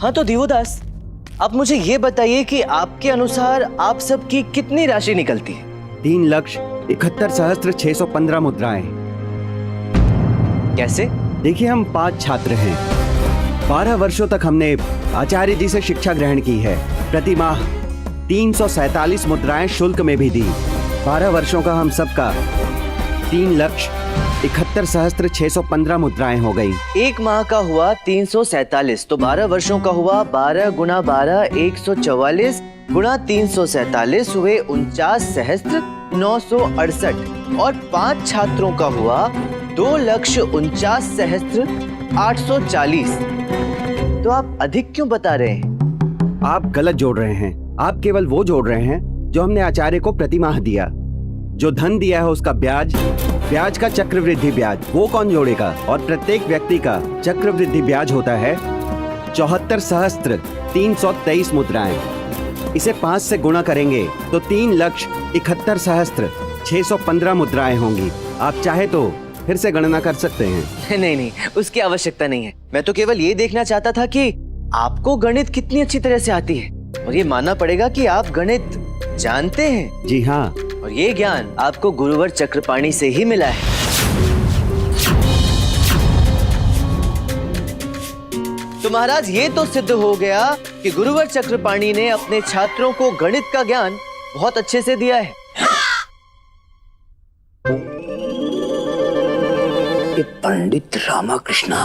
हाँ तो दिवोदास, आप मुझे ये बताइए कि आपके अनुसार आप सबकी कितनी राशि निकलती है? 3,71,615 मुद्राएं। कैसे? देखिए, हम 5 छात्र हैं। 12 वर्षों तक हमने आचार्य जी से शिक्षा ग्रहण की है। प्रति माह 347 मुद्राएं शुल्क में भी दी। 12 वर्षों का हम सबका 3,71,615 मुद्राएं हो गई। एक माह का हुआ 347, तो 12 वर्षों का हुआ 12 गुना 12 144 गुना 347 हुए 49,968 और 5 छात्रों का हुआ 2,49,840। तो आप अधिक क्यों बता रहे हैं? आप गलत जोड़ रहे हैं। आप केवल वो जोड़ रहे हैं जो हमने आचार्य को प्रति माह दिया। जो धन दिया है उसका ब्याज का चक्रवृद्धि ब्याज वो कौन जोड़ेगा? और प्रत्येक व्यक्ति का चक्रवृद्धि ब्याज होता है 74,323 मुद्राएं। इसे 5 से गुणा करेंगे तो 3,71,615 मुद्राएं होंगी। आप चाहे तो फिर से गणना कर सकते हैं। नहीं, उसकी आवश्यकता नहीं है। मैं तो केवल ये देखना चाहता था कि आपको गणित कितनी अच्छी तरह से आती है, और ये मानना पड़ेगा कि आप गणित जानते हैं। जी हाँ, और ये ज्ञान आपको गुरुवर चक्रपाणी से ही मिला है। तो महाराज, ये तो सिद्ध हो गया कि गुरुवर चक्रपाणी ने अपने छात्रों को गणित का ज्ञान बहुत अच्छे से दिया है। ये पंडित रामाकृष्णा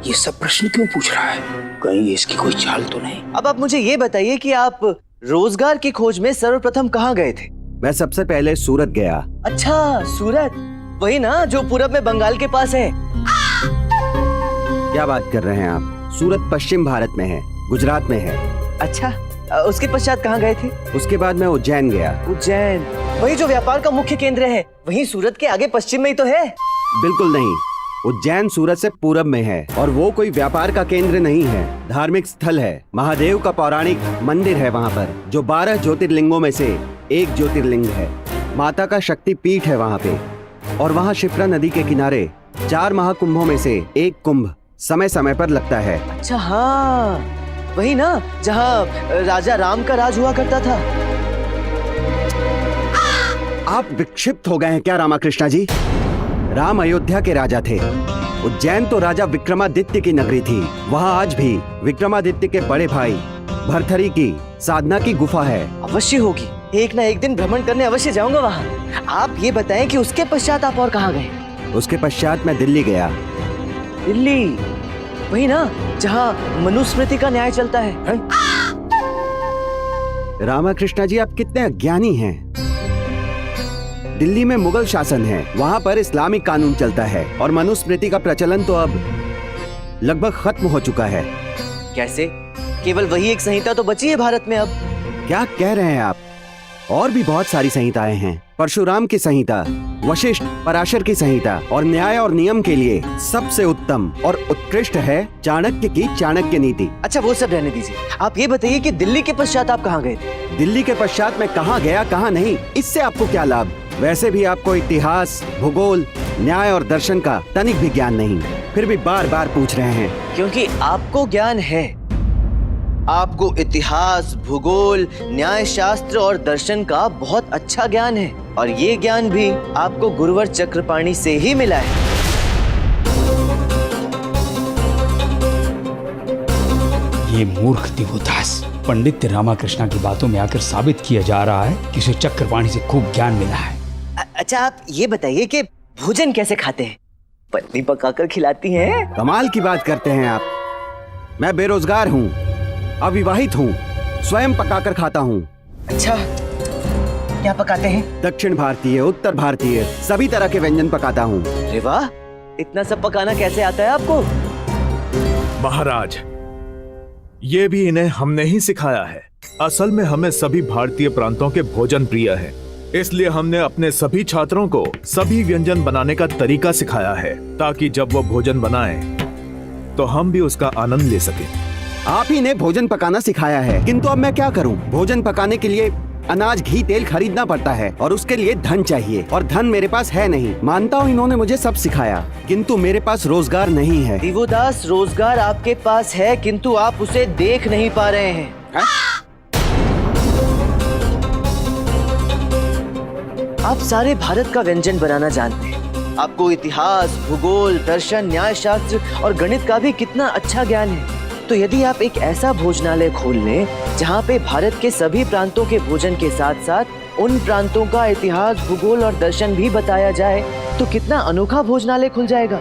ये सब प्रश्न क्यों पूछ रहा है? कहीं इसकी कोई चाल तो नहीं? अब आप मुझे ये बताइए कि आप रोजगार की खोज में सर्वप्रथम कहाँ गए थे? मैं सबसे पहले सूरत गया। अच्छा, सूरत, वही ना जो पूरब में बंगाल के पास है। क्या बात कर रहे हैं आप? सूरत पश्चिम भारत में है, गुजरात में है। अच्छा, उसके पश्चात कहाँ गए थे? उसके बाद मैं उज्जैन गया। उज्जैन, वही जो व्यापार का मुख्य केंद्र है, वही सूरत के आगे पश्चिम में ही तो है। बिल्कुल नहीं, उज्जैन सूरत से पूरब में है और वो कोई व्यापार का केंद्र नहीं है, धार्मिक स्थल है। महादेव का पौराणिक मंदिर है वहाँ पर, जो 12 ज्योतिर्लिंगों में से एक ज्योतिर्लिंग है। माता का शक्ति पीठ है वहाँ पे, और वहाँ शिप्रा नदी के किनारे 4 महाकुंभों में से एक कुंभ समय समय पर लगता है। अच्छा हाँ, वही ना जहाँ राजा राम का राज हुआ करता था। आप विक्षिप्त हो गए हैं क्या रामाकृष्णा जी? राम अयोध्या के राजा थे। उज्जैन तो राजा विक्रमादित्य की नगरी थी। वहाँ आज भी विक्रमादित्य के बड़े भाई भर्तृहरि की साधना की गुफा है। अवश्य होगी, एक ना एक दिन भ्रमण करने अवश्य जाऊंगा वहाँ। आप ये बताएं कि उसके पश्चात आप और कहाँ गए? उसके पश्चात मैं दिल्ली गया। दिल्ली, वही ना जहाँ मनुस्मृति का न्याय चलता है? रामाकृष्णा जी, आप कितने अज्ञानी हैं। दिल्ली में मुगल शासन है, वहाँ पर इस्लामिक कानून चलता है और मनुस्मृति का प्रचलन तो अब लगभग खत्म हो चुका है। कैसे? केवल वही एक संहिता तो बची है भारत में अब। क्या कह रहे हैं आप? और भी बहुत सारी संहिताएं हैं। परशुराम की संहिता, वशिष्ठ पराशर की संहिता, और न्याय और नियम के लिए सबसे उत्तम और उत्कृष्ट है चाणक्य की चाणक्य नीति। अच्छा, वो सब रहने दीजिए। आप ये बताइए कि दिल्ली के पश्चात आप कहाँ गए थे? दिल्ली के पश्चात मैं कहाँ गया कहाँ नहीं, इससे आपको क्या लाभ? वैसे भी आपको इतिहास, भूगोल, न्याय और दर्शन का तनिक भी ज्ञान नहीं, फिर भी बार बार पूछ रहे हैं। क्योंकि आपको ज्ञान है। आपको इतिहास, भूगोल, न्याय शास्त्र और दर्शन का बहुत अच्छा ज्ञान है, और ये ज्ञान भी आपको गुरुवर चक्रपाणी से ही मिला है। ये मूर्ख दिवोदास पंडित रामाकृष्णा की बातों में आकर साबित किया जा रहा है कि उसे चक्रपाणी से खूब ज्ञान मिला है। अच्छा, आप ये बताइए कि भोजन कैसे खाते हैं? पत्नी पकाकर खिलाती हैं? कमाल की बात करते हैं आप। मैं बेरोजगार हूँ, अविवाहित हूँ, स्वयं पकाकर खाता हूँ। अच्छा, क्या पकाते हैं? दक्षिण भारतीय, उत्तर भारतीय, सभी तरह के व्यंजन पकाता हूँ। अरे वाह, इतना सब पकाना कैसे आता है आपको? महाराज, ये भी इन्हें हमने ही सिखाया है। असल में हमें सभी भारतीय प्रांतों के भोजन प्रिय है, इसलिए हमने अपने सभी छात्रों को सभी व्यंजन बनाने का तरीका सिखाया है, ताकि जब वो भोजन बनाएं, तो हम भी उसका आनंद ले सकें। आप ही ने भोजन पकाना सिखाया है, किंतु अब मैं क्या करूं? भोजन पकाने के लिए अनाज, घी, तेल खरीदना पड़ता है और उसके लिए धन चाहिए, और धन मेरे पास है नहीं। मानता हूँ इन्होंने मुझे सब सिखाया, किंतु मेरे पास रोजगार नहीं है। दिवोदास, रोजगार आपके पास है किंतु आप उसे देख नहीं पा रहे हैं। आप सारे भारत का व्यंजन बनाना जानते हैं। आपको इतिहास, भूगोल, दर्शन, न्याय शास्त्र और गणित का भी कितना अच्छा ज्ञान है। तो यदि आप एक ऐसा भोजनालय खोल लें जहाँ पे भारत के सभी प्रांतों के भोजन के साथ साथ उन प्रांतों का इतिहास, भूगोल और दर्शन भी बताया जाए, तो कितना अनोखा भोजनालय खुल जाएगा।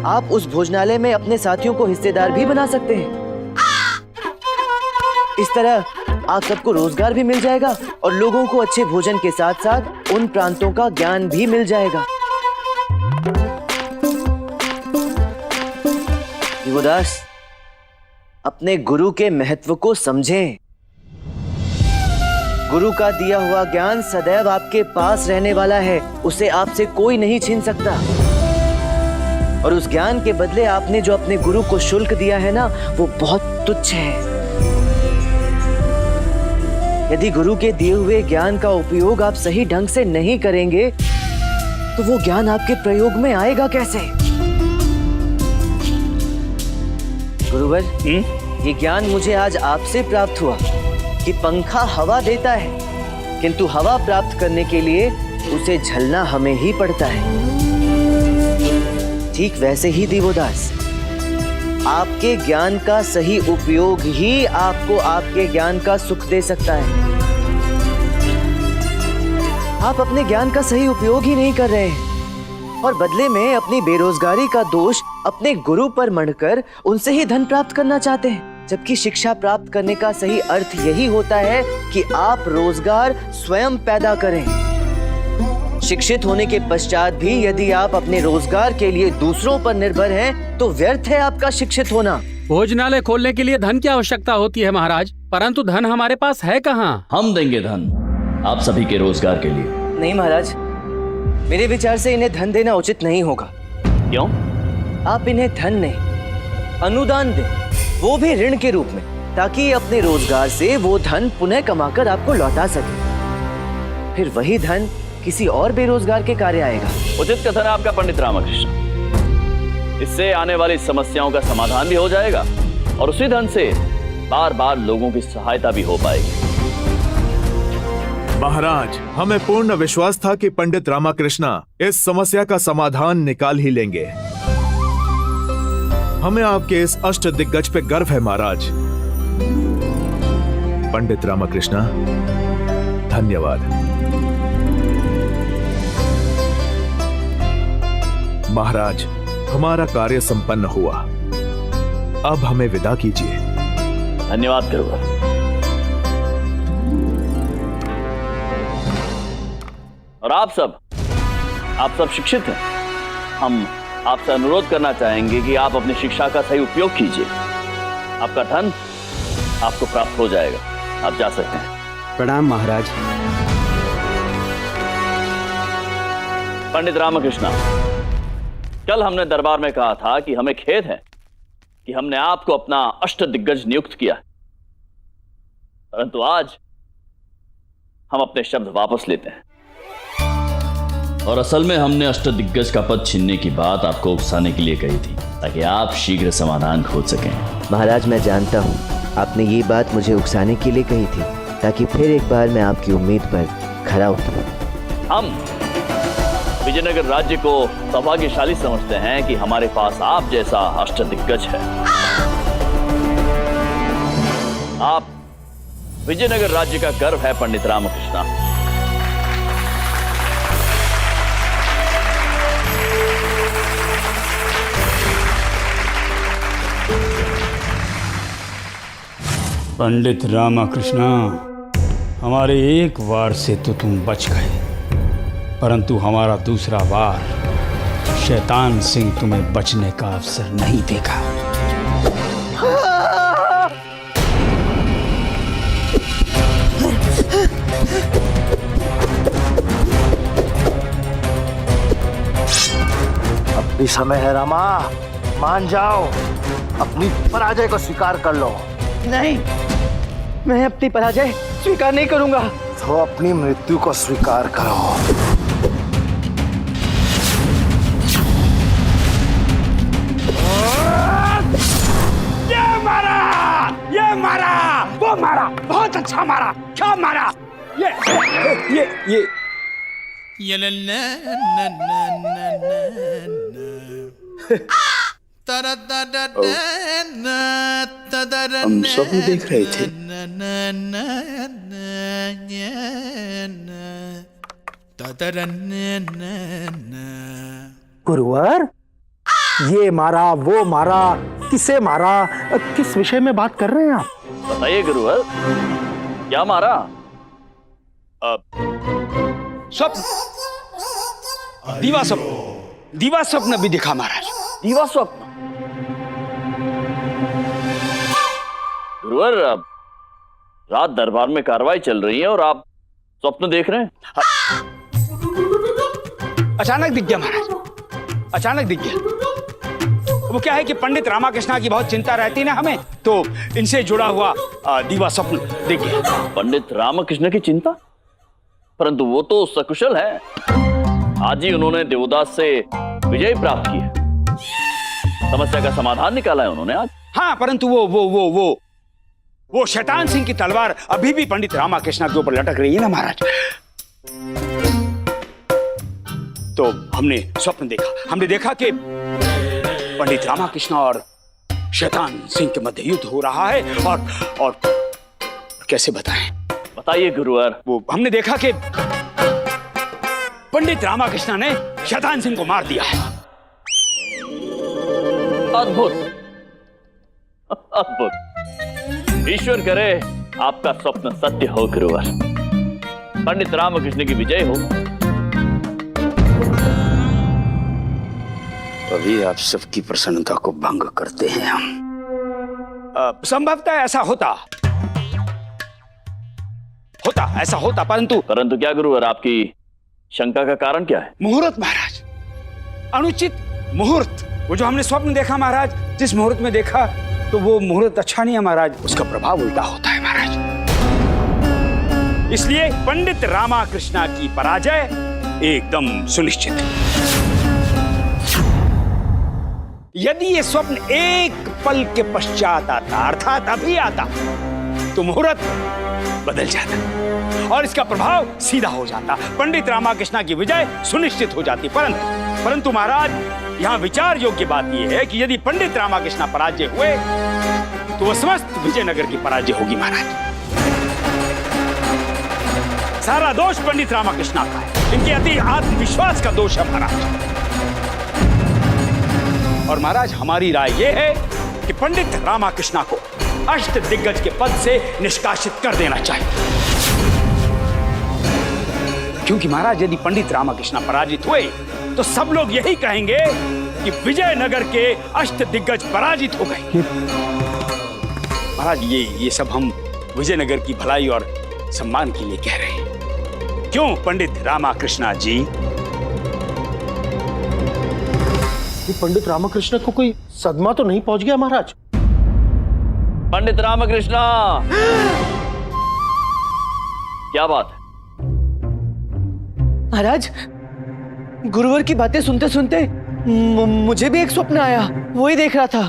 आप उस भोजनालय में अपने साथियों को हिस्सेदार भी बना सकते हैं। इस तरह आप सबको रोजगार भी मिल जाएगा और लोगों को अच्छे भोजन के साथ साथ उन प्रांतों का ज्ञान भी मिल जाएगा। दिवोदास, अपने गुरु के महत्व को समझें। गुरु का दिया हुआ ज्ञान सदैव आपके पास रहने वाला है, उसे आपसे कोई नहीं छीन सकता। और उस ज्ञान के बदले आपने जो अपने गुरु को शुल्क दिया है ना, वो बहुत तुच्छ है। यदि गुरु के दिए हुए ज्ञान का उपयोग आप सही ढंग से नहीं करेंगे तो वो ज्ञान आपके प्रयोग में आएगा कैसे? गुरुवर, ये ज्ञान मुझे आज आपसे प्राप्त हुआ कि पंखा हवा देता है, किंतु हवा प्राप्त करने के लिए उसे झलना हमें ही पड़ता है। ठीक वैसे ही दिवोदास, आपके ज्ञान का सही उपयोग ही आपको आपके ज्ञान का सुख दे सकता है। आप अपने ज्ञान का सही उपयोग ही नहीं कर रहे हैं और बदले में अपनी बेरोजगारी का दोष अपने गुरु पर मढ़कर उनसे ही धन प्राप्त करना चाहते हैं, जबकि शिक्षा प्राप्त करने का सही अर्थ यही होता है कि आप रोजगार स्वयं पैदा करें। शिक्षित होने के पश्चात भी यदि आप अपने रोजगार के लिए दूसरों पर निर्भर हैं, तो व्यर्थ है आपका शिक्षित होना। भोजनालय खोलने के लिए धन की आवश्यकता होती है महाराज, परंतु धन हमारे पास है कहाँ? हम देंगे धन आप सभी के रोजगार के लिए। नहीं महाराज, मेरे विचार से इन्हें धन देना उचित नहीं होगा। क्यों? आप इन्हें धन नहीं, अनुदान दें, वो भी ऋण के रूप में, ताकि अपने रोजगार से वो धन पुनः कमाकर आपको लौटा सके। फिर वही धन किसी और बेरोजगार के कार्य आएगा। उचित कथन है आपका पंडित रामकृष्ण। इससे आने वाली समस्याओं का समाधान भी हो जाएगा और उसी धन से बार बार लोगों की सहायता भी हो पाएगी। महाराज, हमें पूर्ण विश्वास था कि पंडित रामकृष्ण इस समस्या का समाधान निकाल ही लेंगे। हमें आपके इस अष्ट दिग्गज पे गर्व है महाराज। पंडित रामकृष्ण, धन्यवाद। महाराज, हमारा कार्य संपन्न हुआ, अब हमें विदा कीजिए। धन्यवाद करूंगा। और आप सब शिक्षित हैं। हम आपसे अनुरोध करना चाहेंगे कि आप अपनी शिक्षा का सही उपयोग कीजिए। आपका धन आपको प्राप्त हो जाएगा, आप जा सकते हैं। प्रणाम महाराज। पंडित रामकृष्ण, कल हमने दरबार में कहा था कि हमें खेद है कि हमने आपको अपना अष्ट दिग्गज नियुक्त किया, परंतु आज हम अपने शब्द वापस लेते हैं। और असल में हमने अष्ट दिग्गज का पद छीनने की बात आपको उकसाने के लिए कही थी, ताकि आप शीघ्र समाधान खोज सकें। महाराज, मैं जानता हूँ आपने ये बात मुझे उकसाने के लिए कही थी, ताकि फिर एक बार मैं आपकी उम्मीद पर खरा उतरूं। हम विजयनगर राज्य को सौभाग्यशाली समझते हैं कि हमारे पास आप जैसा अष्ट दिग्गज है। आप विजयनगर राज्य का गर्व है पंडित रामकृष्ण। पंडित रामकृष्ण, हमारे एक वार से तो तुम बच गए, परंतु हमारा दूसरा वार शैतान सिंह तुम्हें बचने का अवसर नहीं देगा। अब भी समय है रामा, मान जाओ, अपनी पराजय को स्वीकार कर लो। नहीं, मैं अपनी पराजय स्वीकार नहीं करूंगा। तो अपनी मृत्यु को स्वीकार करो। ये मारा, वो मारा, बहुत अच्छा मारा। क्या मारा? ये हम स्वप्न देख रहे थे। गुरुवर, ये मारा, वो मारा, किसे मारा, किस विषय में बात कर रहे हैं आप? बताइए गुरुवर, क्या मारा? स्वप्न, दीवा स्वप्न भी दिखा महाराज। दीवा स्वप्न? गुरुवर, अब रात दरबार में कार्रवाई चल रही है और आप स्वप्न देख रहे हैं? अचानक दिख गया महाराज, अचानक दिख गया। वो क्या है कि पंडित रामाकृष्णा की बहुत चिंता रहती ना हमें, तो इनसे जुड़ा हुआ दीवा स्वप्न दिख गया। पंडित रामकृष्ण की चिंता? परंतु वो तो सकुशल है। आज ही उन्होंने देवदास से विजय प्राप्त की है। समस्या का समाधान निकाला है उन्होंने आज। हाँ, परंतु वो शैतान सिंह की तलवार अभी भी पंडित रामाकृष्णा के ऊपर लटक रही है ना महाराज। तो हमने स्वप्न देखा, हमने देखा कि पंडित रामाकृष्ण और शैतान सिंह के मध्य युद्ध हो रहा है। और कैसे बताएं? बताइए गुरुवर। वो हमने देखा कि पंडित रामाकृष्ण ने शैतान सिंह को मार दिया है। अद्भुत, अद्भुत। ईश्वर करे आपका स्वप्न सत्य हो गुरुवर, पंडित रामकृष्ण की विजय हो। अभी आप सबकी प्रसन्नता को भंग करते हैं हम। संभवतः ऐसा होता, ऐसा होता, परंतु क्या गुरुवर, आपकी शंका का कारण क्या है? मुहूर्त महाराज, अनुचित मुहूर्त। वो जो हमने स्वप्न देखा महाराज, जिस मुहूर्त में देखा, तो वो मुहूर्त अच्छा नहीं है महाराज, उसका प्रभाव उल्टा होता है महाराज। इसलिए पंडित रामाकृष्णा की पराजय एकदम सुनिश्चित है। यदि ये स्वप्न एक पल के पश्चात आता, अर्थात अभी आता, तो मुहूर्त बदल जाता और इसका प्रभाव सीधा हो जाता, पंडित रामाकृष्णा की विजय सुनिश्चित हो जाती। परंतु महाराज, यहाँ विचार योग्य बात यह है कि यदि पंडित रामाकृष्णा पराजय हुए, तो वह समस्त विजयनगर की पराजय होगी महाराज। सारा दोष पंडित रामाकृष्णा का है, इनके अति आत्मविश्वास का दोष है महाराज। और महाराज, हमारी राय यह है कि पंडित रामाकृष्णा को अष्ट दिग्गज के पद से निष्कासित कर देना चाहिए। क्योंकि महाराज, यदि पंडित रामाकृष्णा पराजित हुए, तो सब लोग यही कहेंगे कि विजयनगर के अष्ट दिग्गज पराजित हो गए। महाराज, ये सब हम विजयनगर की भलाई और सम्मान के लिए कह रहे हैं। क्यों पंडित रामाकृष्णा जी? पंडित रामकृष्ण को कोई सदमा तो नहीं पहुंच गया महाराज? पंडित रामकृष्णा, क्या बात है? महाराज, गुरुवर की बातें सुनते सुनते मुझे भी एक स्वप्न आया, वो ही देख रहा था।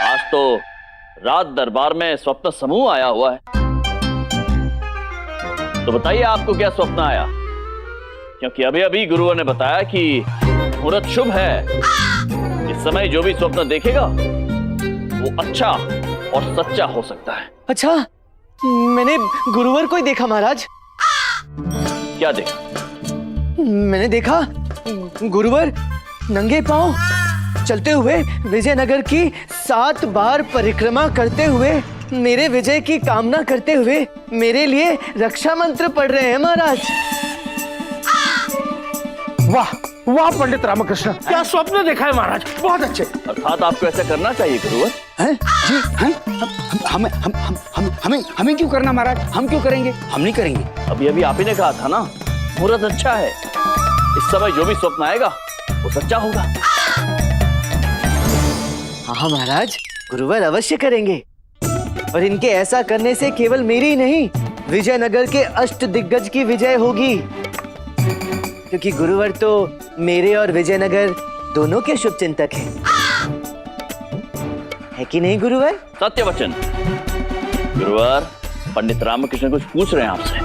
आज तो रात दरबार में स्वप्न समूह आया हुआ है, तो बताइए आपको क्या स्वप्न आया? क्योंकि अभी अभी गुरुवर ने बताया कि मुहूर्त शुभ है। इस समय जो भी स्वप्न देखेगा वो अच्छा और सच्चा हो सकता है। अच्छा, मैंने गुरुवर को ही देखा महाराज। क्या देखा? मैंने देखा गुरुवर नंगे पांव चलते हुए विजयनगर की 7 बार परिक्रमा करते हुए, मेरे विजय की कामना करते हुए मेरे लिए रक्षा मंत्र पढ़ रहे हैं महाराज। वाह वाह पंडित रामकृष्ण, क्या स्वप्न देखा है महाराज, बहुत अच्छे। अर्थात आपको ऐसा करना चाहिए गुरुवर। हैं? जी, हैं? हमें क्यों करना महाराज? हम क्यों करेंगे? हम नहीं करेंगे। अभी अभी आप ही ने कहा था ना, मुहूर्त अच्छा है। इस समय जो भी स्वप्न आएगा वो सच्चा होगा। हाँ महाराज, गुरुवर अवश्य करेंगे। और इनके ऐसा करने से केवल मेरी ही नहीं, विजयनगर के अष्ट दिग्गज की विजय होगी, क्योंकि गुरुवर तो मेरे और विजयनगर दोनों के शुभ चिंतक हैं। है कि नहीं गुरुवर? सत्य वचन। गुरुवर, पंडित रामकृष्ण कुछ पूछ रहे हैं आपसे।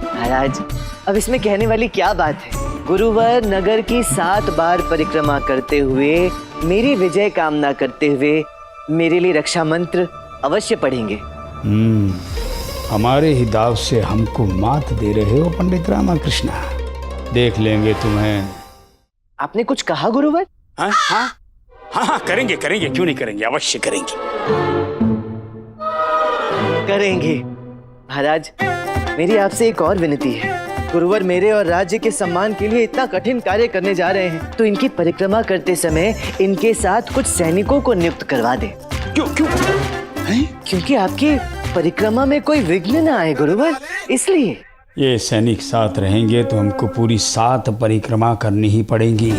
महाराज, अब इसमें कहने वाली क्या बात है? गुरुवर नगर की 7 बार परिक्रमा करते हुए, मेरी विजय कामना करते हुए मेरे लिए रक्षा मंत्र अवश्य पढ़ेंगे। हमारे ही दाव से हमको मात दे रहे हो पंडित रामकृष्ण। देख लेंगे तुम्हें। आपने कुछ कहा गुरुवर? हाँ हाँ हाँ हाँ, करेंगे करेंगे, क्यों नहीं करेंगे, अवश्य करेंगे। करेंगे। महाराज, मेरी आपसे एक और विनती है। गुरुवर मेरे और राज्य के सम्मान के लिए इतना कठिन कार्य करने जा रहे हैं, तो इनकी परिक्रमा करते समय इनके साथ कुछ सैनिकों को नियुक्त करवा दे। क्यों क्यों? क्योंकि आपकी परिक्रमा में कोई विघ्न न आए गुरुवर, इसलिए। ये सैनिक साथ रहेंगे तो हमको पूरी 7 परिक्रमा करनी ही पड़ेगी,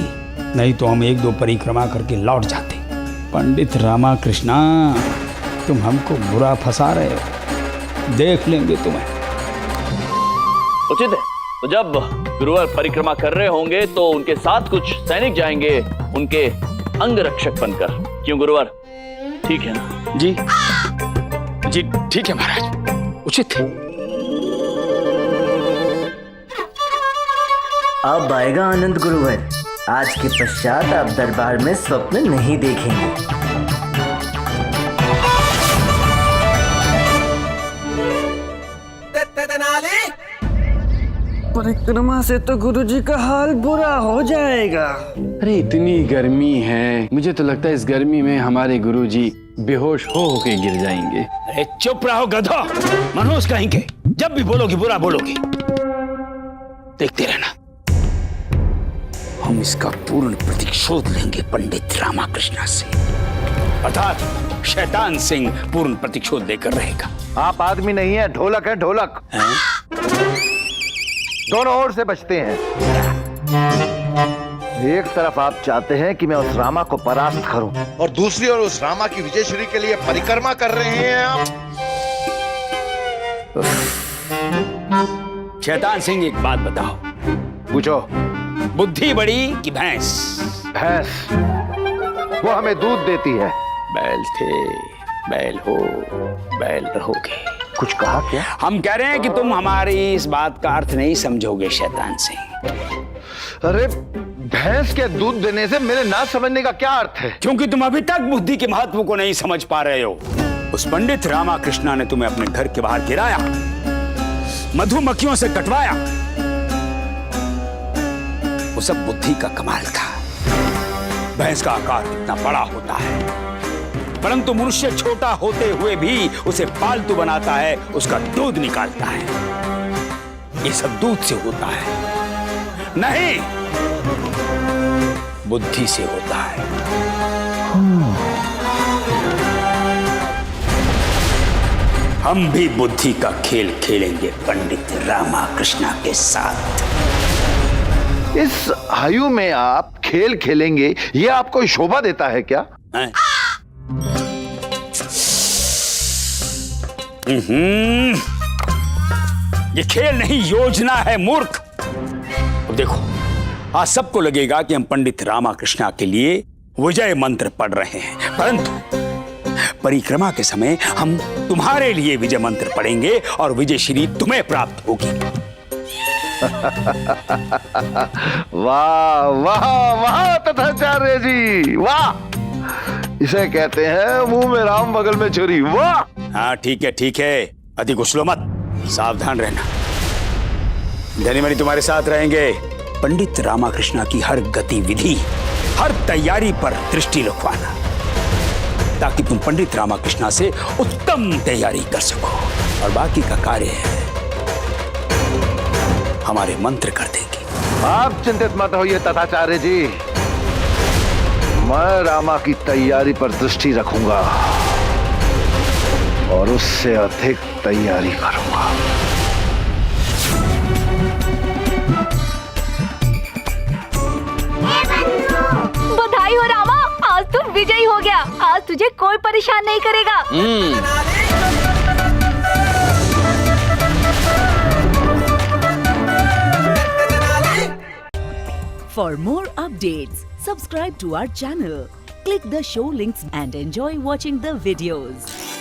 नहीं तो हम 1-2 परिक्रमा करके लौट जाते। पंडित रामकृष्ण, तुम हमको बुरा फंसा रहे हो। देख लेंगे तुम्हें। उचित है। तो जब गुरुवर परिक्रमा कर रहे होंगे तो उनके साथ कुछ सैनिक जाएंगे, उनके अंग रक्षक बनकर। क्यों गुरुवर, ठीक है ना? जी जी ठीक है महाराज, उचित है। अब आएगा आनंद गुरुवर। आज के पश्चात आप दरबार में स्वप्न नहीं देखेंगे। परिक्रमा से तो गुरुजी का हाल बुरा हो जाएगा। अरे इतनी गर्मी है, मुझे तो लगता है इस गर्मी में हमारे गुरुजी बेहोश हो के गिर जाएंगे। अरे चुप रहो गधो, मनोज कहेंगे। जब भी बोलोगे बुरा बोलोगे। देखते रहना, हम इसका पूर्ण प्रतिशोध लेंगे पंडित रामकृष्ण से, अर्थात शैतान सिंह पूर्ण प्रतिशोध लेकर रहेगा। आप आदमी नहीं है, ढोलक है, ढोलक। दोनों ओर से बचते हैं। एक तरफ आप चाहते हैं कि मैं उस रामा को परास्त करूं, और दूसरी ओर उस रामा की विजयश्री के लिए परिक्रमा कर रहे हैं आप। शैतान सिंह, एक बात बताओ। पूछो। बुद्धि बड़ी कि भैंस? भैंस, वो हमें दूध देती है। बैल थे, बैल हो, बैल रहोगे। कुछ कहा क्या? हम कह रहे हैं कि तुम हमारी इस बात का अर्थ नहीं समझोगे शैतान सिंह। अरे भैंस के दूध देने से मेरे ना समझने का क्या अर्थ है? क्योंकि तुम अभी तक बुद्धि के महत्व को नहीं समझ पा रहे हो। उस पंडित रामकृष्ण ने तुम्हें अपने घर के बाहर गिराया, मधुमक्खियों से कटवाया। वो सब बुद्धि का कमाल था। भैंस का आकार कितना बड़ा होता है, परंतु मनुष्य छोटा होते हुए भी उसे पालतू बनाता है, उसका दूध निकालता है। ये सब दूध से होता है नहीं, बुद्धि से होता है। हम भी बुद्धि का खेल खेलेंगे पंडित रामकृष्ण के साथ। इस आयु में आप खेल खेलेंगे, ये आपको शोभा देता है क्या? ये खेल नहीं, योजना है मूर्ख। अब देखो, आज सबको लगेगा कि हम पंडित रामकृष्ण के लिए विजय मंत्र पढ़ रहे हैं, परंतु परिक्रमा के समय हम तुम्हारे लिए विजय मंत्र पढ़ेंगे और विजय श्री तुम्हें प्राप्त होगी। वाह वाह वाह तथाचार्य जी, वाह। इसे कहते हैं मुंह में राम बगल में छुरी। वाह। हाँ ठीक है, अति कुशलो मत, सावधान रहना। धनीमणि तुम्हारे साथ रहेंगे। पंडित रामकृष्ण की हर गतिविधि, हर तैयारी पर दृष्टि रखवाना, ताकि तुम पंडित रामकृष्ण से उत्तम तैयारी कर सको। और बाकी का कार्य है हमारे मंत्र कर देंगे। आप चिंतित मत होइए तथाचार्य जी, मैं रामा की तैयारी पर दृष्टि रखूंगा और उससे अधिक तैयारी करूंगा। बधाई हो रामा, आज आज तू विजयी हो गया। आज तुझे कोई परेशान नहीं करेगा। For more updates, subscribe to our channel, click the show links and enjoy watching the videos.